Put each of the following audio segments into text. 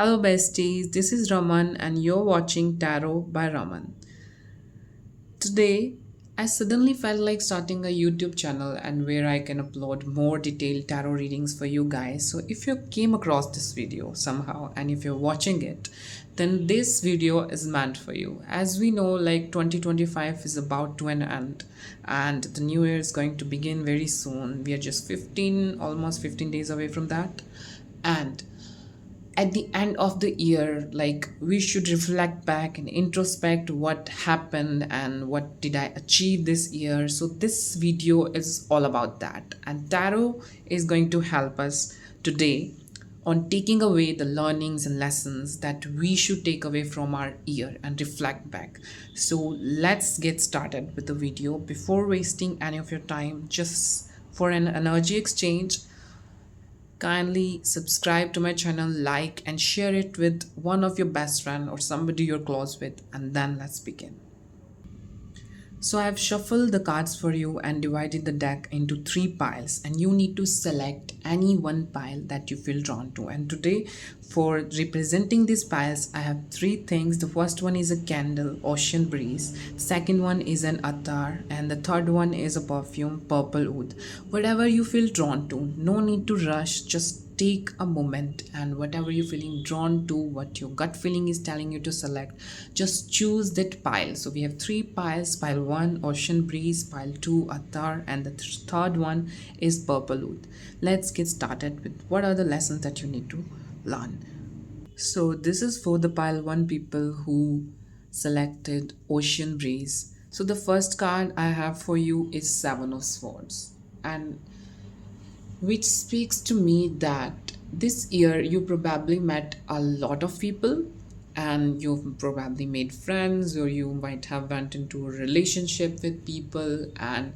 Hello, besties. This is Raman, and you're watching Tarot by Raman. Today, I suddenly felt like starting a YouTube channel and where I can upload more detailed tarot readings for you guys. So, if you came across this video somehow and if you're watching it, then this video is meant for you. As we know, like 2025 is about to an end and the new year is going to begin very soon. We are just almost 15 days away from that. And at the end of the year, like, we should reflect back and introspect what happened and what did I achieve this year. So this video is all about that, and tarot is going to help us today on taking away the learnings and lessons that we should take away from our year and reflect back. So let's get started with the video. Before wasting any of your time, just for an energy exchange, kindly subscribe to my channel, like and share it with one of your best friend or somebody you're close with, and then let's begin. So I have shuffled the cards for you and divided the deck into three piles, and you need to select any one pile that you feel drawn to. And today, for representing these piles, I have three things. The first one is a candle, ocean breeze. The second one is an attar, and the third one is a perfume, purple oud. Whatever you feel drawn to, no need to rush, just take a moment, and whatever you're feeling drawn to, what your gut feeling is telling you to select, just choose that pile. So we have three piles: pile 1 ocean breeze, pile 2 attar, and the third one is purple oud. Let's get started with what are the lessons that you need to learn. So this is for the pile 1 people who selected ocean breeze. So the first card I have for you is 7 of swords, and which speaks to me that this year you probably met a lot of people and you've probably made friends, or you might have went into a relationship with people, and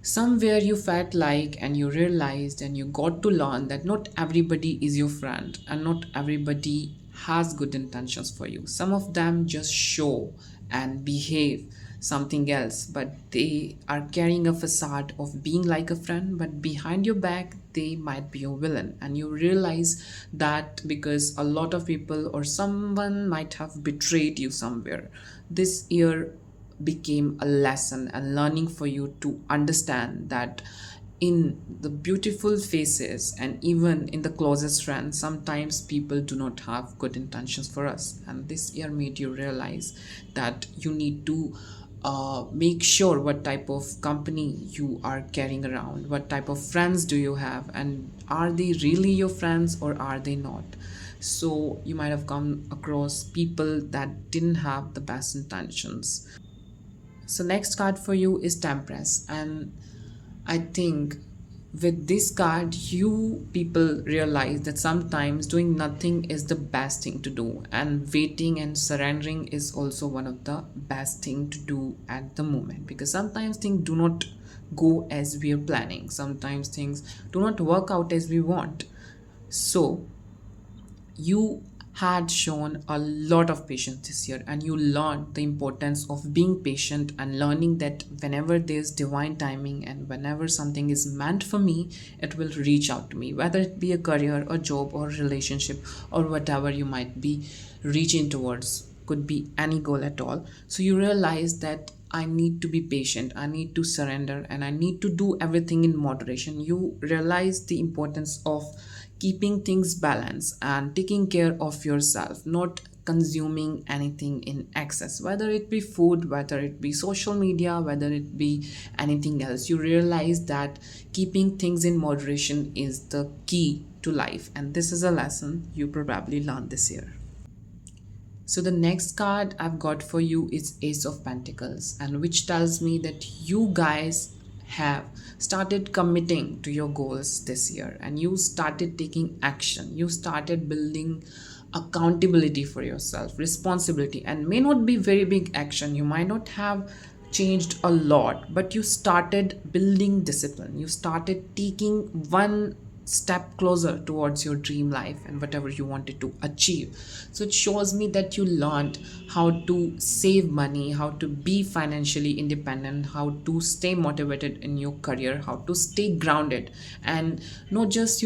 somewhere you felt like and you realized and you got to learn that not everybody is your friend and not everybody has good intentions for you. Some of them just show and behave something else, but they are carrying a facade of being like a friend, but behind your back they might be your villain. And you realize that because a lot of people or someone might have betrayed you somewhere. This year became a lesson and learning for you to understand that in the beautiful faces and even in the closest friends, sometimes people do not have good intentions for us. And this year made you realize that you need to make sure what type of company you are carrying around, what type of friends do you have, and are they really your friends or are they not. So you might have come across people that didn't have the best intentions. So next card for you is Temperance, and I think with this card you people realize that sometimes doing nothing is the best thing to do, and waiting and surrendering is also one of the best thing to do at the moment, because sometimes things do not go as we are planning, sometimes things do not work out as we want. So you had shown a lot of patience this year, and you learned the importance of being patient and learning that whenever there's divine timing and whenever something is meant for me, it will reach out to me, whether it be a career or job or relationship or whatever you might be reaching towards, could be any goal at all. So you realize that I need to be patient, I need to surrender, and I need to do everything in moderation. You realize the importance of keeping things balanced and taking care of yourself, not consuming anything in excess, whether it be food, whether it be social media, whether it be anything else. You realize that keeping things in moderation is the key to life, and this is a lesson you probably learned this year. So the next card I've got for you is Ace of Pentacles, and which tells me that you guys have started committing to your goals this year, and you started taking action. You started building accountability for yourself, responsibility, and may not be very big action. You might not have changed a lot, but you started building discipline. You started taking one step closer towards your dream life and whatever you wanted to achieve. So it shows me that you learned how to save money, how to be financially independent, how to stay motivated in your career, how to stay grounded, and not just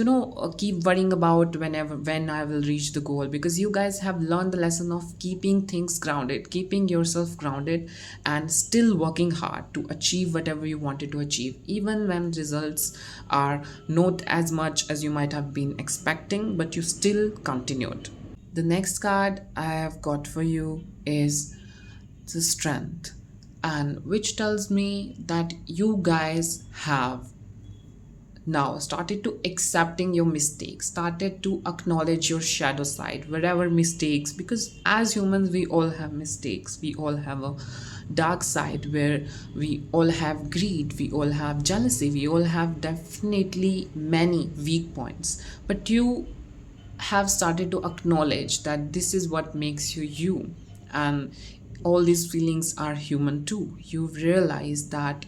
keep worrying about when I will reach the goal, because you guys have learned the lesson of keeping things grounded, keeping yourself grounded, and still working hard to achieve whatever you wanted to achieve, even when results are not as much as you might have been expecting, but you still continued. The next card I have got for you is the strength, and which tells me that you guys have now started to accepting your mistakes, started to acknowledge your shadow side wherever mistakes, because as humans we all have mistakes, we all have a dark side where we all have greed, we all have jealousy, we all have definitely many weak points, but you have started to acknowledge that this is what makes you you, and all these feelings are human too. You've realized that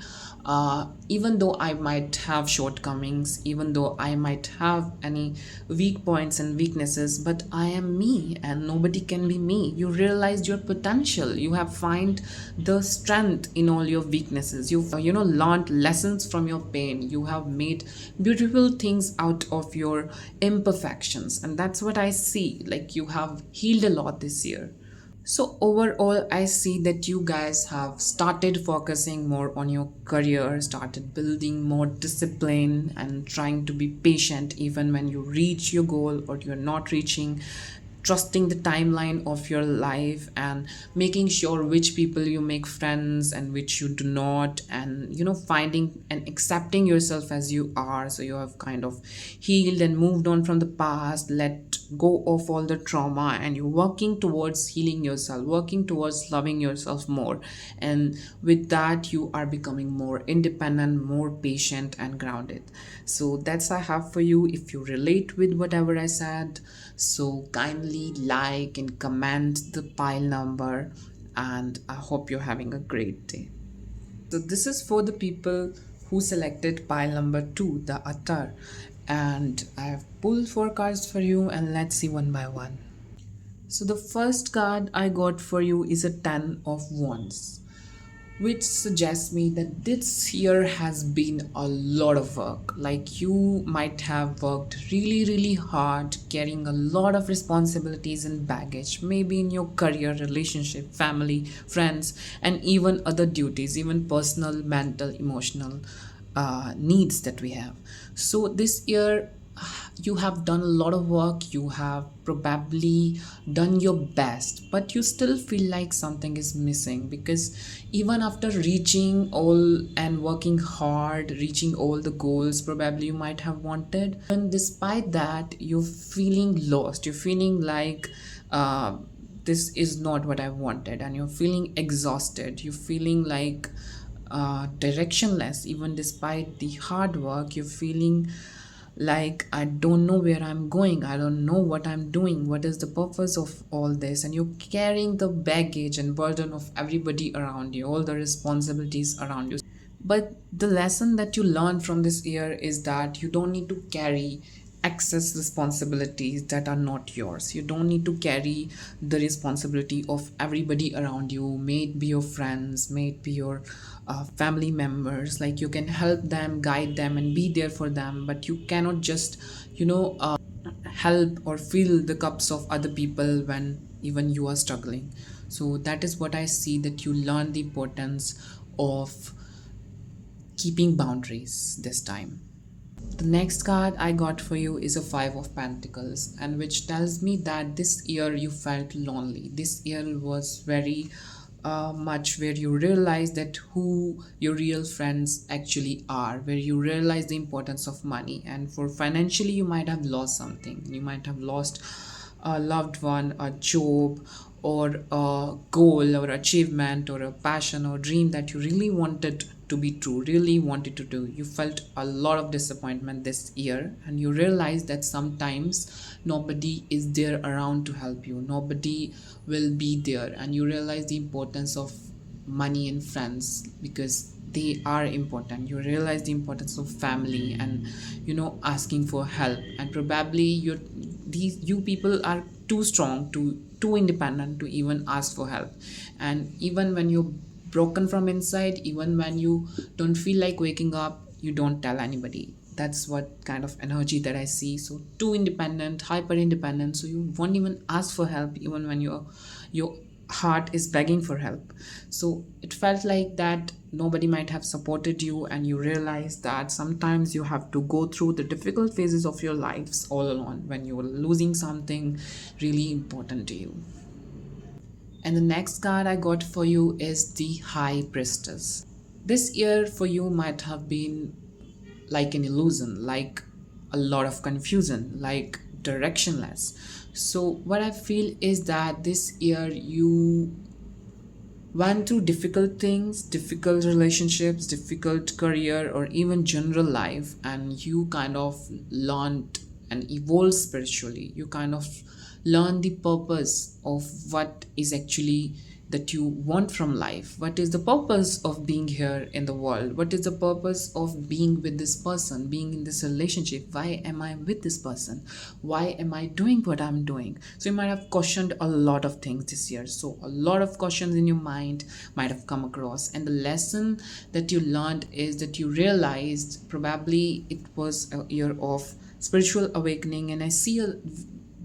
even though I might have shortcomings, even though I might have any weak points and weaknesses, but I am me and nobody can be me. You realized your potential, you have find the strength in all your weaknesses, you've learned lessons from your pain, you have made beautiful things out of your imperfections, and that's what I see, like you have healed a lot this year. So overall, I see that you guys have started focusing more on your career, started building more discipline and trying to be patient even when you reach your goal or you're not reaching, trusting the timeline of your life and making sure which people you make friends and which you do not, and finding and accepting yourself as you are. So you have kind of healed and moved on from the past, let go of all the trauma, and you're working towards healing yourself, working towards loving yourself more, and with that you are becoming more independent, more patient and grounded. So that's I have for you. If you relate with whatever I said, so kindly like and comment the pile number, and I hope you're having a great day. So this is for the people who selected pile number 2, the Attar, and I have pulled 4 cards for you, and let's see one by one. So the first card I got for you is a 10 of Wands, which suggests me that this year has been a lot of work. Like you might have worked really hard, carrying a lot of responsibilities and baggage, maybe in your career, relationship, family, friends, and even other duties, even personal, mental, emotional needs that we have. So this year you have done a lot of work, you have probably done your best, but you still feel like something is missing, because even after reaching all and working hard, reaching all the goals probably you might have wanted, and despite that you're feeling lost, you're feeling like this is not what I wanted, and you're feeling exhausted, you're feeling like directionless. Even despite the hard work, you're feeling like I don't know where I'm going, I don't know what I'm doing, what is the purpose of all this, and you're carrying the baggage and burden of everybody around you, all the responsibilities around you. But the lesson that you learn from this year is that you don't need to carry excess responsibilities that are not yours. You don't need to carry the responsibility of everybody around you, may it be your friends, may it be your family members. Like you can help them, guide them, and be there for them, but you cannot just help or fill the cups of other people when even you are struggling. So that is what I see, that you learn the importance of keeping boundaries this time. The next card I got for you is a 5 of Pentacles, and which tells me that this year you felt lonely. This year was very much where you realize that who your real friends actually are, where you realize the importance of money, and for financially you might have lost something. You might have lost a loved one, a job, or a goal or achievement or a passion or dream that you really wanted to be true, really wanted to do. You felt a lot of disappointment this year, and you realize that sometimes nobody is there around to help you, nobody will be there, and you realize the importance of money and friends, because they are important. You realize the importance of family and asking for help. And probably you people are too strong, too independent to even ask for help. And even when you're broken from inside, even when you don't feel like waking up, you don't tell anybody. That's what kind of energy that I see. So too independent, hyper independent, so you won't even ask for help even when your heart is begging for help. So it felt like that nobody might have supported you, and you realize that sometimes you have to go through the difficult phases of your lives all alone when you are losing something really important to you. And the next card I got for you is the High Priestess. This year for you might have been like an illusion, like a lot of confusion, like directionless. So, what I feel is that this year you went through difficult things, difficult relationships, difficult career, or even general life, and you kind of learned and evolved spiritually. You kind of learn the purpose of what is actually that you want from life. What is the purpose of being here in the world? What is the purpose of being with this person, being in this relationship? Why am I with this person? Why am I doing what I'm doing? So you might have questioned a lot of things this year. So a lot of questions in your mind might have come across. And the lesson that you learned is that you realized probably it was a year of spiritual awakening. And I see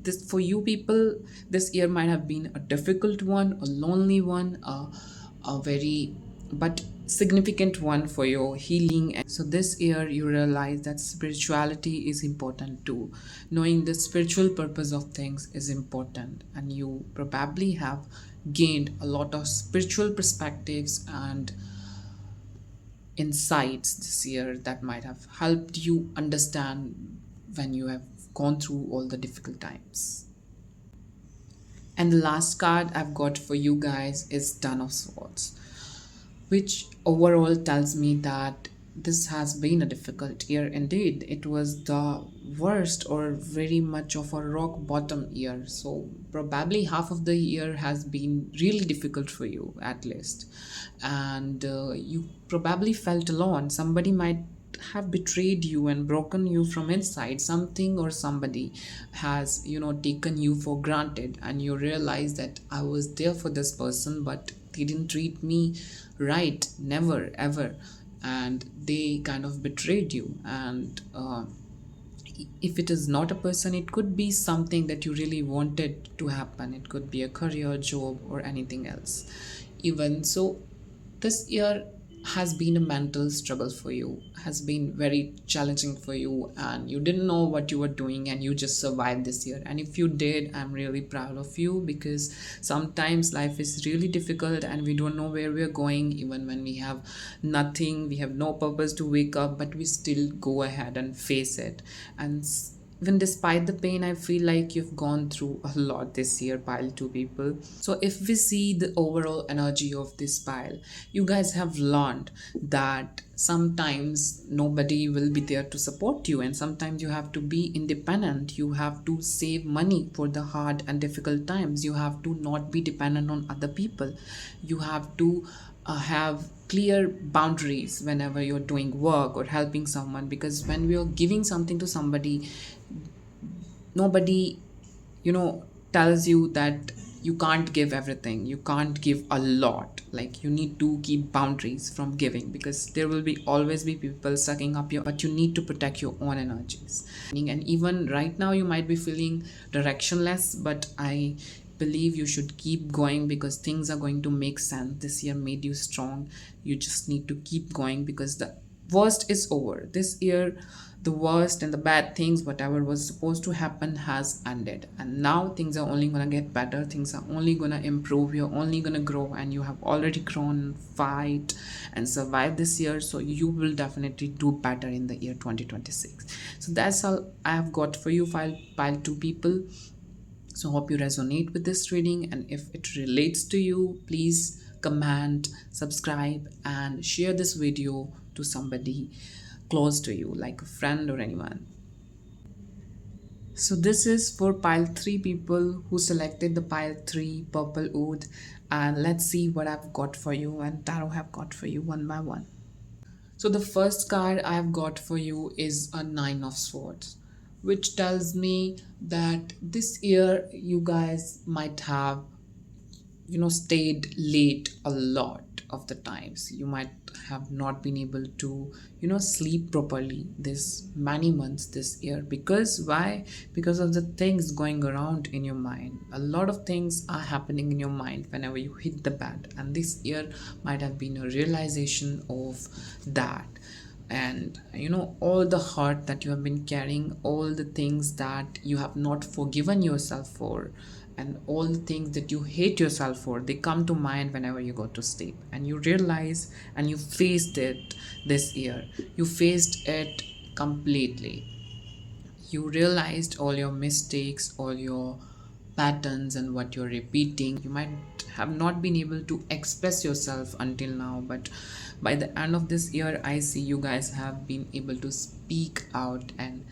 this for you people, this year might have been a difficult one, a lonely one, a very but significant one for your healing. And so this year you realize that spirituality is important too. Knowing the spiritual purpose of things is important, and you probably have gained a lot of spiritual perspectives and insights this year that might have helped you understand when you have gone through all the difficult times. And the last card I've got for you guys is Ten of Swords, which overall tells me that this has been a difficult year indeed. It was the worst or very much of a rock bottom year. So, probably half of the year has been really difficult for you, at least. And you probably felt alone. Somebody might have betrayed you and broken you from inside. Something or somebody has taken you for granted, and you realize that I was there for this person, but they didn't treat me right, never ever, and they kind of betrayed you. And if it is not a person, it could be something that you really wanted to happen. It could be a career, job, or anything else. Even so, this year has been a mental struggle for you, has been very challenging for you, and you didn't know what you were doing, and you just survived this year. And if you did, I'm really proud of you, because sometimes life is really difficult and we don't know where we're going. Even when we have nothing, we have no purpose to wake up, but we still go ahead and face it. And even despite the pain, I feel like you've gone through a lot this year, pile two people. So if we see the overall energy of this pile, you guys have learned that sometimes nobody will be there to support you, and sometimes you have to be independent. You have to save money for the hard and difficult times. You have to not be dependent on other people. You have to have clear boundaries whenever you're doing work or helping someone, because when we are giving something to somebody, nobody tells you that you can't give everything, you can't give a lot. Like, you need to keep boundaries from giving, because there will be always be people sucking up your, but you need to protect your own energies. And even right now you might be feeling directionless, but I believe you should keep going, because things are going to make sense. This year made you strong. You just need to keep going, because the worst is over. This year, the worst and the bad things, whatever was supposed to happen, has ended, and now things are only gonna get better. Things are only gonna improve. You're only gonna grow, and you have already grown, fight and survive this year, so you will definitely do better in the year 2026. So that's all I have got for you, pile two people. So hope you resonate with this reading, and if it relates to you, please comment, subscribe, and share this video to somebody close to you, like a friend or anyone. So this is for pile 3 people who selected the pile 3 Purple Oud, and let's see what I've got for you and Tarot have got for you one by one. So the first card I have got for you is a Nine of Swords, which tells me that this year you guys might have stayed late a lot of the times. You might have not been able to sleep properly this many months this year. Because why? Because of the things going around in your mind. A lot of things are happening in your mind whenever you hit the bed, and this year might have been a realization of that. And all the hurt that you have been carrying, all the things that you have not forgiven yourself for, and all the things that you hate yourself for, they come to mind whenever you go to sleep, and you realize and you faced it this year. You faced it completely. You realized all your mistakes, all your patterns, and what you're repeating. You might have not been able to express yourself until now, but by the end of this year, I see you guys have been able to speak out and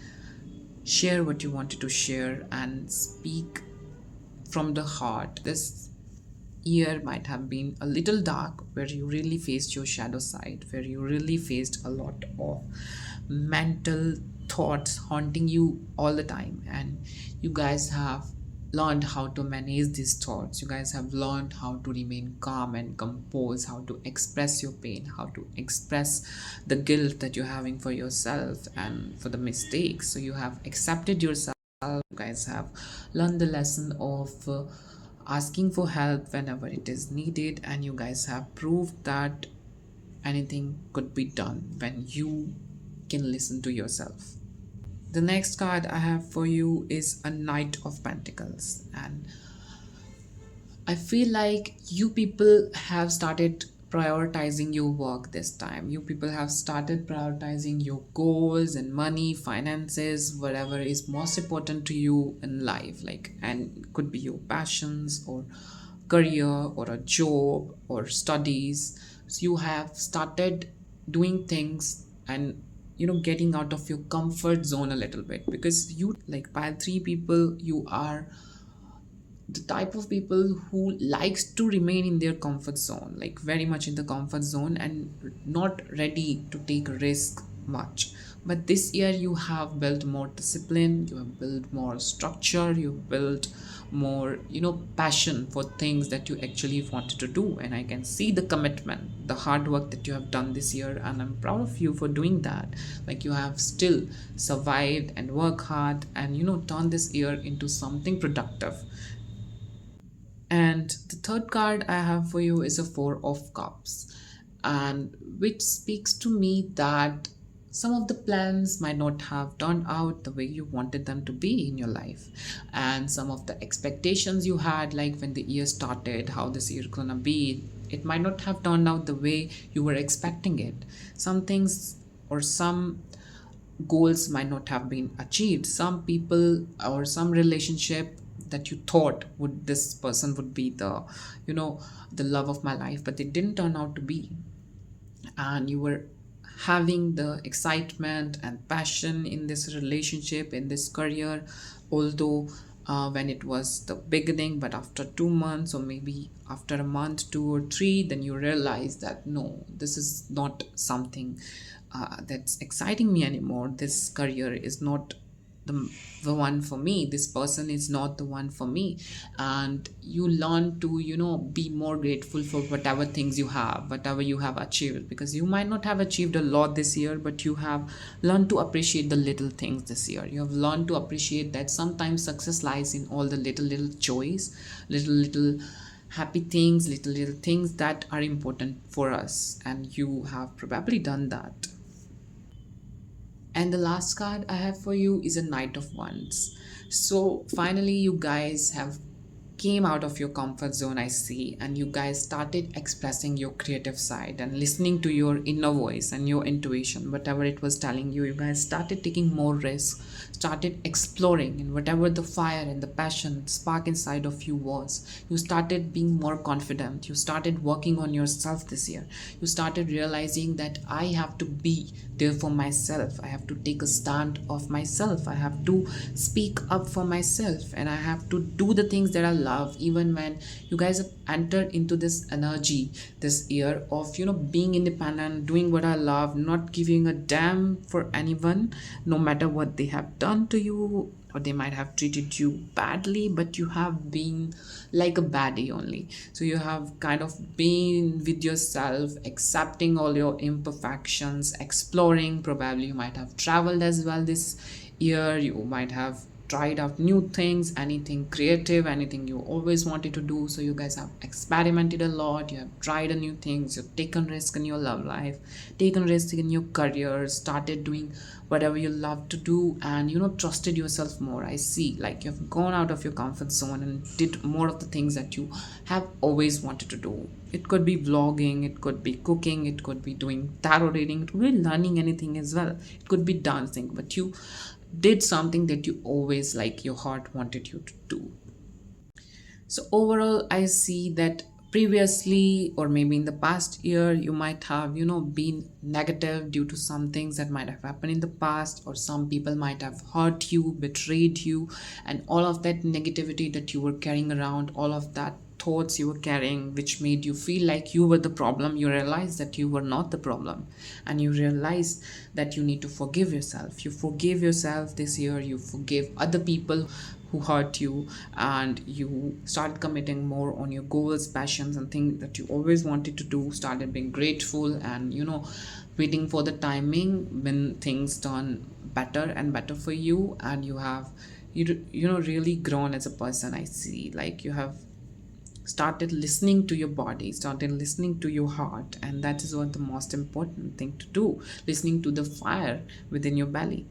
share what you wanted to share and speak from the heart. This year might have been a little dark, where you really faced your shadow side, where you really faced a lot of mental thoughts haunting you all the time, and you guys have learned how to manage these thoughts. You guys have learned how to remain calm and composed, how to express your pain, how to express the guilt that you're having for yourself and for the mistakes. So you have accepted yourself. You guys have learned the lesson of asking for help whenever it is needed, and you guys have proved that anything could be done when you can listen to yourself. The next card I have for you is a Knight of Pentacles, and I feel like you people have started prioritizing your work this time. You people have started prioritizing your goals and money, finances, whatever is most important to you in life. Like, and it could be your passions or career or a job or studies. So you have started doing things and getting out of your comfort zone a little bit, because you, like pile 3 people, you are the type of people who likes to remain in their comfort zone, like very much in the comfort zone, and not ready to take risk much. But this year you have built more discipline, you have built more structure, you've built more passion for things that you actually wanted to do. And I can see the commitment, the hard work that you have done this year, and I'm proud of you for doing that. Like, you have still survived and work hard and turn this year into something productive. And the third card I have for you is a Four of Cups, and which speaks to me that some of the plans might not have turned out the way you wanted them to be in your life, and some of the expectations you had, like when the year started, how this year gonna be, it might not have turned out the way you were expecting it. Some things or some goals might not have been achieved. Some people or some relationship that you thought would, this person would be the you know the love of my life, but it didn't turn out to be. And you were having the excitement and passion in this relationship, in this career, although when it was the beginning, but after 2 months or maybe after a month, 2 or 3, then you realize that no, this is not something that's exciting me anymore. This career is not the, the one for me. This person is not the one for me. And you learn to be more grateful for whatever things you have, whatever you have achieved, because you might not have achieved a lot this year, but you have learned to appreciate the little things this year. You have learned to appreciate that sometimes success lies in all the little joys, little happy things, little things that are important for us, and you have probably done that. And the last card I have for you is a Knight of Wands. So finally, you guys have came out of your comfort zone, I see, and you guys started expressing your creative side and listening to your inner voice and your intuition, whatever it was telling you. You guys started taking more risks, started exploring, and whatever the fire and the passion spark inside of you was, you started being more confident. You started working on yourself this year. You started realizing that I have to be there for myself. I have to take a stand of myself. I have to speak up for myself, and I have to do the things that I love. Even when you guys have entered into this energy this year of being independent, doing what I love, not giving a damn for anyone, no matter what they have done to you, or they might have treated you badly, but you have been like a baddie only. So you have kind of been with yourself, accepting all your imperfections, exploring. Probably you might have traveled as well this year. You might have tried out new things, anything creative, anything you always wanted to do. So you guys have experimented a lot. You have tried a new things. You've taken risk in your love life, taken risk in your career, started doing whatever you love to do, and trusted yourself more. I see, like, you've gone out of your comfort zone and did more of the things that you have always wanted to do. It could be vlogging, it could be cooking, it could be doing tarot reading, it could be learning anything as well, it could be dancing, but you did something that you always, like, your heart wanted you to do. So overall, I see that previously, or maybe in the past year, you might have, been negative due to some things that might have happened in the past, or some people might have hurt you, betrayed you, and all of that negativity that you were carrying around, all of that thoughts you were carrying, which made you feel like you were the problem. You realized that you were not the problem, and you realized that you need to forgive yourself. You forgive yourself this year, you forgive other people who hurt you, and you started committing more on your goals, passions, and things that you always wanted to do. Started being grateful, and waiting for the timing when things turn better and better for you, and you have really grown as a person. I see, like, you have started listening to your body, started listening to your heart, and that is what the most important thing to do, listening to the fire within your belly.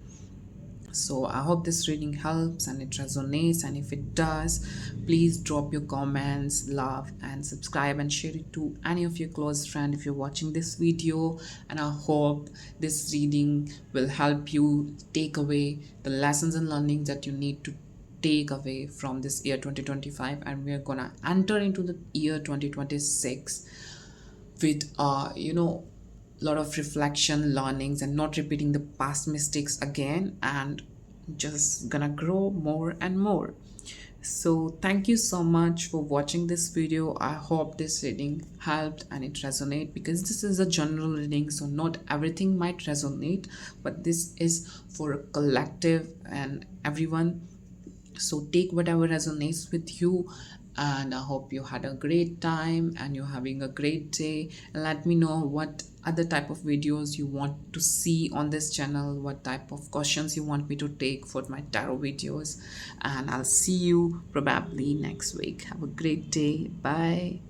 So I hope this reading helps and it resonates, and if it does, please drop your comments, love, and subscribe, and share it to any of your close friends if you're watching this video. And I hope this reading will help you take away the lessons and learnings that you need to take away from this year 2025, and we are gonna enter into the year 2026 with lot of reflection, learnings, and not repeating the past mistakes again, and just gonna grow more and more. So thank you so much for watching this video. I hope this reading helped and it resonate, because this is a general reading, so not everything might resonate, but this is for a collective and everyone. So take whatever resonates with you, and I hope you had a great time and you're having a great day. And let me know what other type of videos you want to see on this channel, what type of questions you want me to take for my tarot videos, and I'll see you probably next week. Have a great day. Bye.